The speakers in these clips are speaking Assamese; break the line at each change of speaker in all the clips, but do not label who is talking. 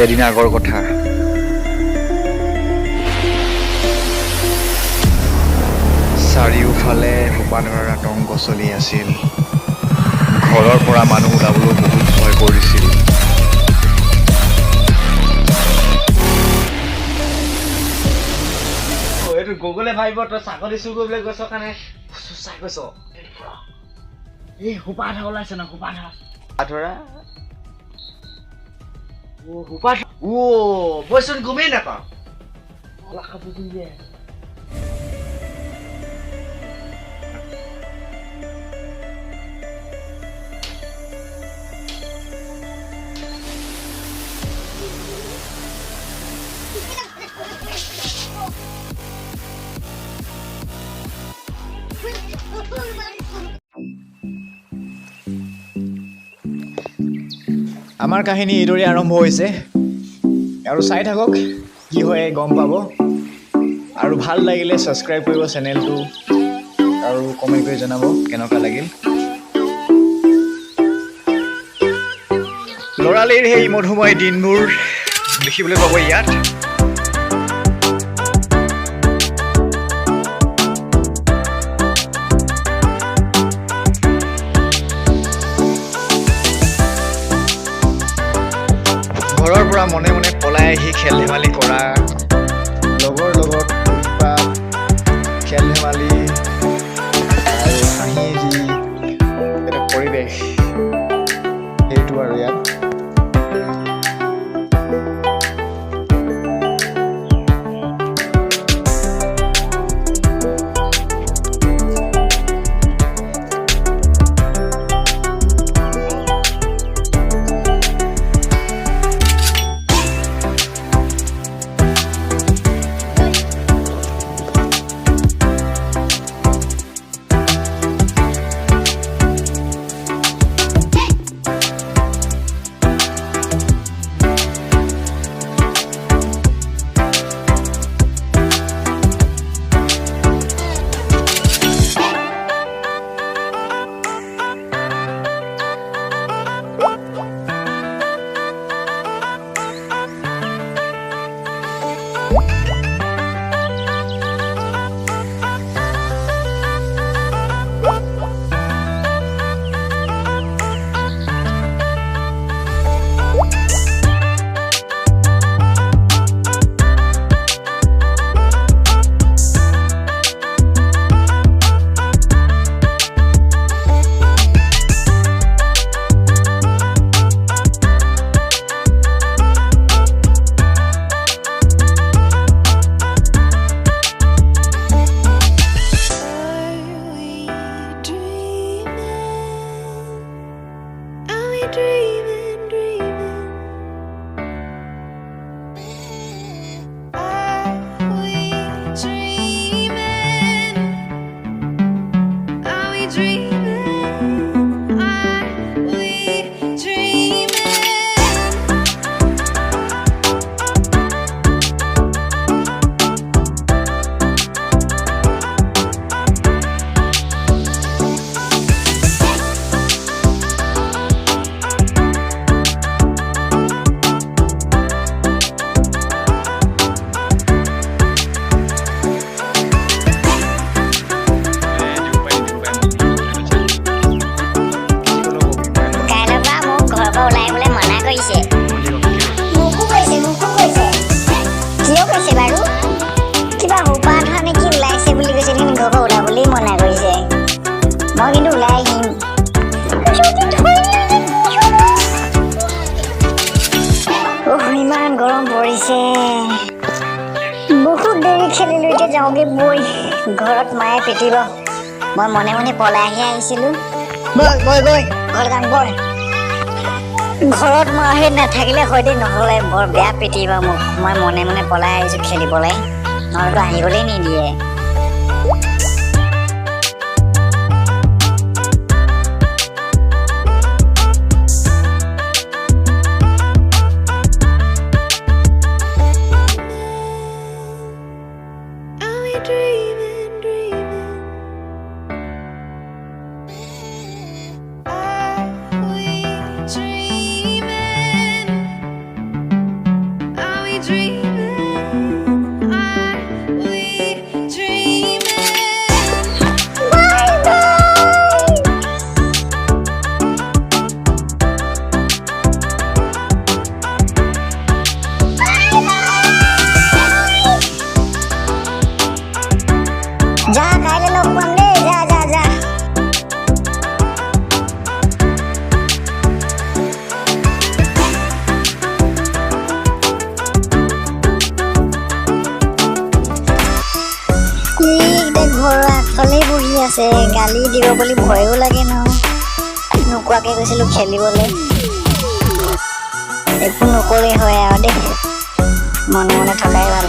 এদিন আগৰ কথা। চাৰিওফালে হুপাধৰা তংগ চলি আছিল। ঘৰৰ পৰা মানুহ ওলাবলৈ বহুত ভয় কৰিছিল।
এইটো গুগলে ভাবিব তই চাকৰি চুৰ কৰিবলৈ গৈছ কাৰণে চাই গৈছ। এই হুপাধৰা ওলাইছে ন, হুপাধৰা বৈচোন গমেই নাপাওঁ।
আমাৰ কাহিনী এইদৰে আৰম্ভ হৈছে আৰু চাই থাকক, কি হয় গম পাব। আৰু ভাল লাগিলে ছাবস্ক্ৰাইব কৰিব চেনেলটো আৰু কমেণ্ট কৰি জনাব কেনেকুৱা লাগিল। ল'ৰালিৰ সেই মধুময় দিনবোৰ দেখিবলৈ পাব ইয়াত। ঘৰৰ পৰা মনে মনে পলাই আহি খেল ধেমালি কৰা, লগৰ লগত উৎপাত, খেল ধেমালি আৰু হাঁহি এটা পৰিৱেশ, সেইটো আৰু ইয়াত। ইমান গৰম পৰিছে, বহুত দেৰি খেলিলো, এতিয়া যাওঁগে বৈ, ঘৰত মায়ে পিটিব। মই মনে মনে পলাই আহিছিলো। ঘৰত যাম বৈ। ঘৰত মাহে নাথাকিলে হয়তো নহ'লে বৰ বেয়া পিটিব মোক। মই মনে মনে পলাই আহিছো খেলিবলৈ, নহ'লেতো আহিবলৈ নিদিয়ে। আছে গালি দিব বুলি ভয়ো লাগে ন নোকোৱাকে গৈছিলো খেলিবলৈ একো নকৰে হয় আৰু দেই মনে মনে থকাই ভাল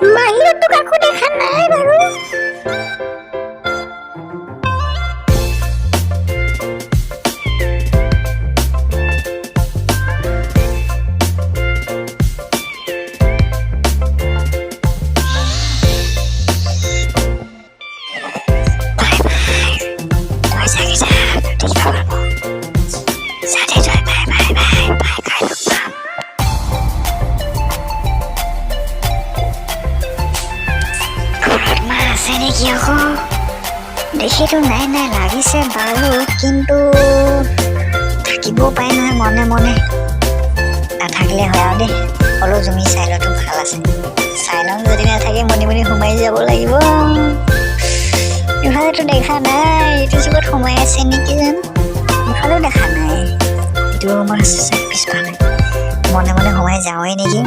বাহিৰতো কাকো দেখা নাই বাৰু দেখিতো নাই নাই লাগিছে বাৰু কিন্তু থাকিবও পাৰে নহয় মনে মনে নাথাকিলে হয় আৰু দেই হ'লেও তুমি চাই লোৱাটো ভাল আছে চাই লওঁ যদি নাথাকে মনি মনি সোমাই যাব লাগিব ইফালেতো দেখা নাই এইটো যুগত সোমাই আছে নেকি জানো ইফালেও দেখা নাই এইটো ৰুমৰ পিছফালে মনে মনে সোমাই যাওঁৱেই নেকি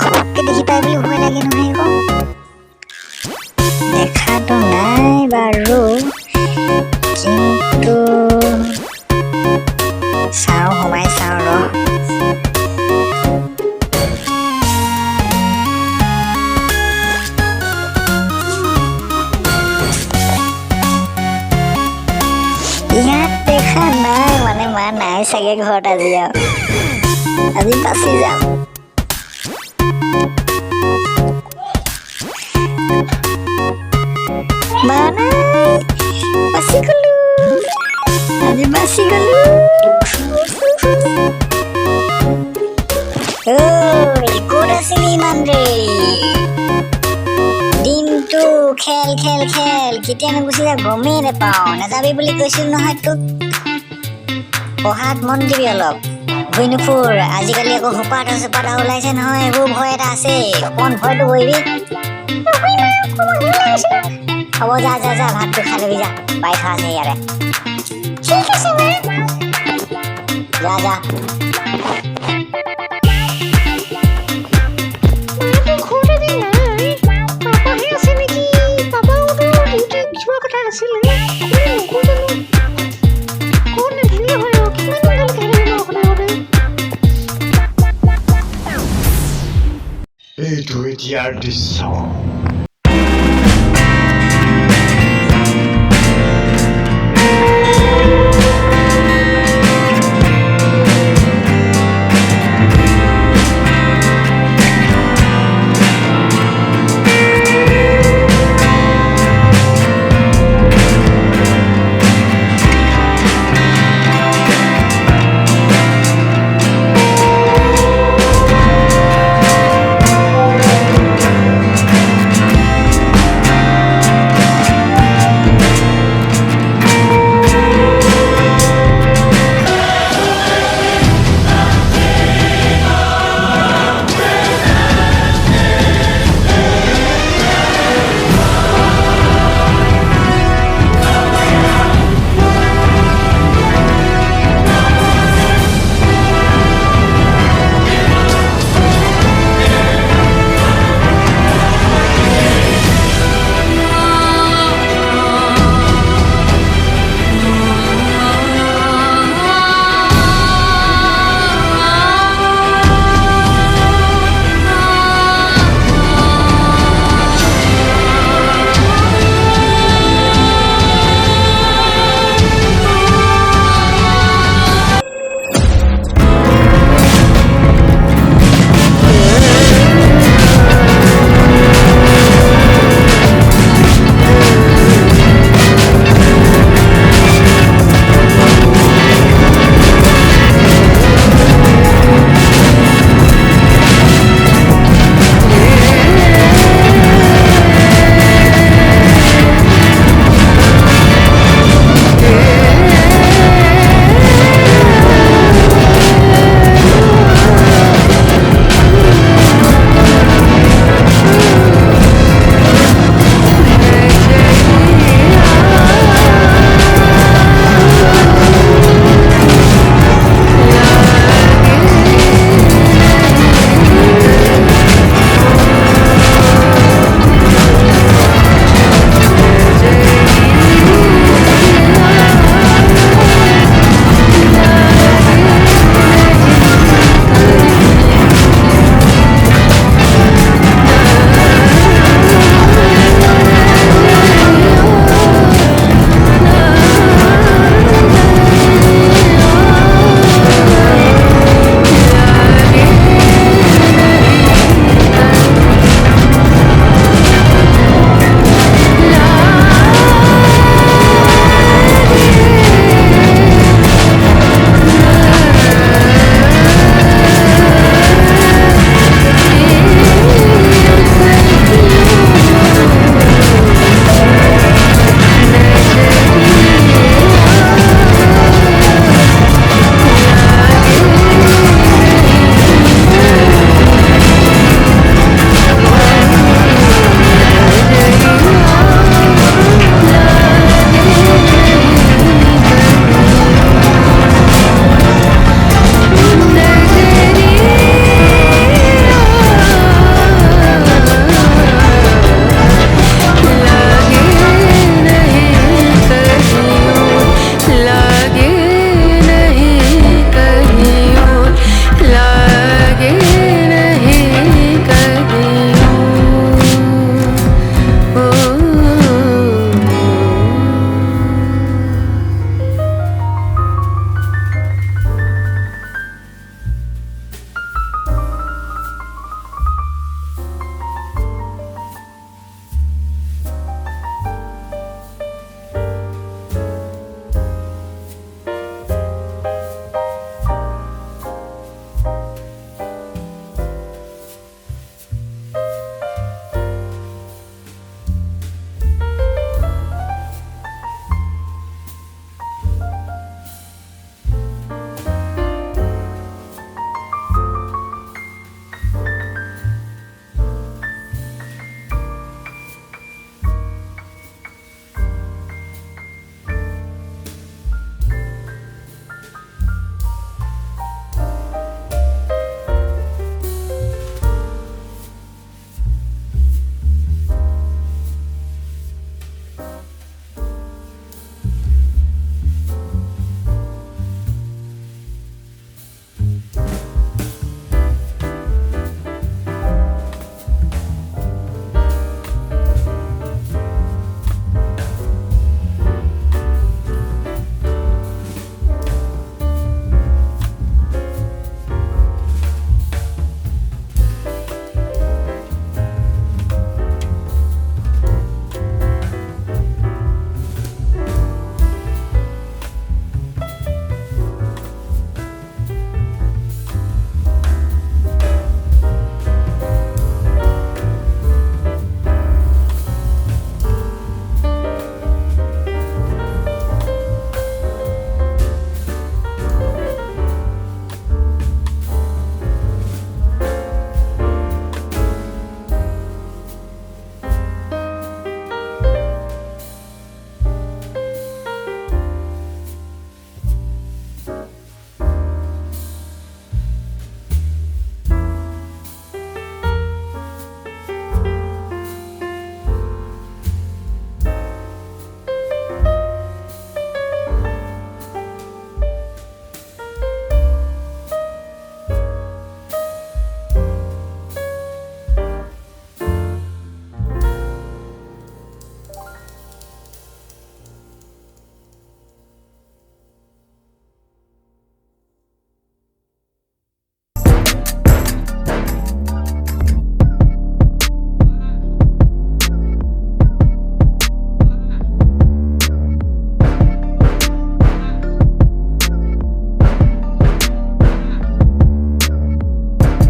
ঘপককে দেখি পাই বুলি ভয় লাগে নহয় আকৌ দেখাতো নাই বাৰু কিন্তু চাওঁ সোমাই চাওঁ ৰ ইয়াত দেখা নাই মানে মা নাই চাগে ঘৰত আজি বাচি যাম বাচি গলো আজি বাচি গলো ক'ত আছিলি ইমান দেৰি দিনটো খেল খেল খেল কেতিয়ানো গুচি যা গমেই নাপাওঁ নাযাবি বুলি কৈছিলো নহয় তোক পঢ়াত মন দিবি অলপ ঘূৰি নুফুৰ আজিকালি আকৌ হুপাধা চুপাধা ওলাইছে নহয় এইবোৰ ভয় এটা আছে অকণমান ভয়টো কৰিবি হ'ব যা যা যা ভাতটো খাই ল'বি যা পাই থোৱা আছে ইয়াৰে ঠিক আছে যা যা
এইটো এতিয়াৰ দৃশ্য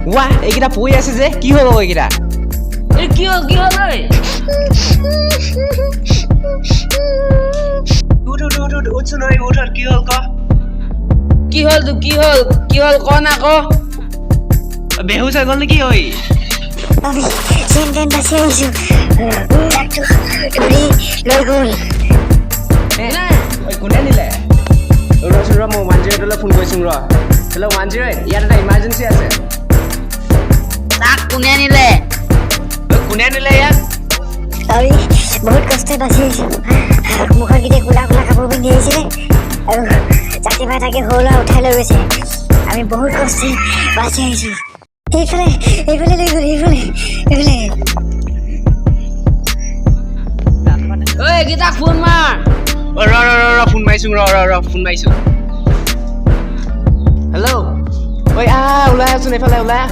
ৱাহ এইকেইটা পৰি আছে যে কি হ'ব এইকেইটা
এই কি হ'ল ঐ
উঠছোন ঐ উঠ কি হ'ল ক
কি হ'ল ক না ক
বেহুচ হৈ গ'ল নেকি ঐ
আমি চেন টেন বাচি আহিছোঁ ডাকটো ধৰি লৈ গ'ল
ঐ কোনে নিলে ৰচোন ৰ মই 108লৈ ফোন কৰিছোঁ ৰ হেল্ল' 108 ইয়াত এটা ইমাৰ্জেঞ্চি আছে
তাক কোনে নিলে
ইয়াত
আমি বহুত কষ্টে বাচি আহিছোঁ মুখত গোটেই কোলা কোলা কাপোৰ পিন্ধি আহিছিলে আৰু জাতি ভাই তাকে সৰু উঠাই লৈ গৈছে আমি বহুত কষ্টে বাচি আহিছোঁ এইফালে লৈ গ'ল এইফালে
ঐ এইকেইটাক ফোন মাৰ
ৰ ফোন মাৰিছোঁ ৰ ফোন মাৰিছোঁ হেল্ল' ঐ ওলাই আহচোন এইফালে ওলাই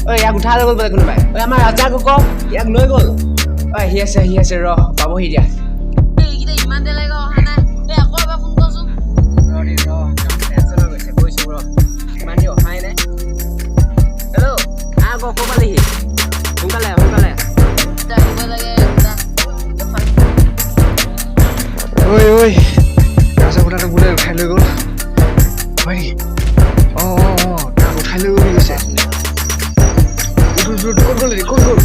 ঐ ইয়াক উঠাই লৈ গ'ল বোলে কোনোবাই ঐ আমাৰ ৰাজাক ক ইয়াক লৈ গ'ল ঐ আহি আছে ৰ পাবহি এতিয়া
এইকেইটা ইমান দেৰিলৈকে অহা নাই এই আকৌ এবাৰ ফোন কৰচোন
টেনচন হৈ গৈছে কৈছোঁ ৰ ইমান দেৰি অহাই নাই হেল্ল' আকৌ ক'ৰ পালেহি সোনকালে
আহিব লাগে
ঐ ৰাজা কোঠাটো বোলে উঠাই লৈ গ'ল হয় নেকি তাক উঠাই লৈ গ'ল গৈছে ক'ত গ'ল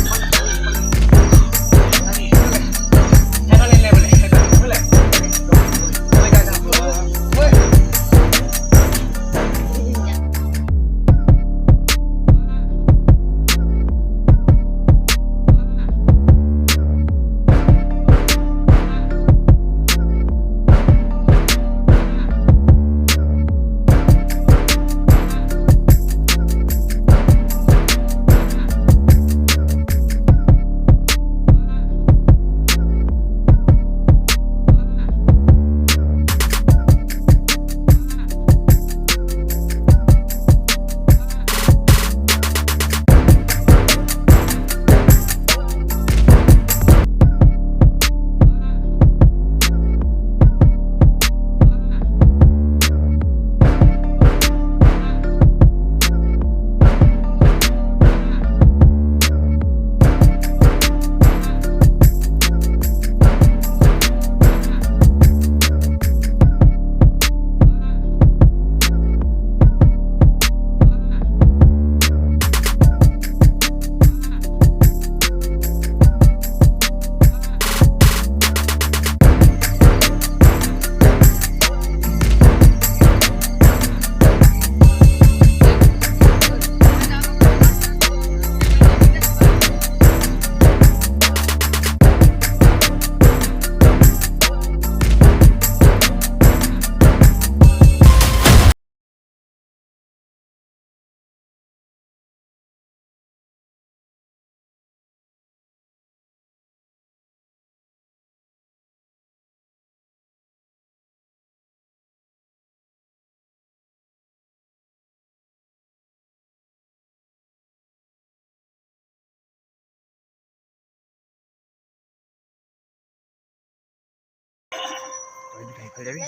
যাবি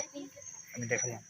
আমি দেখা যাম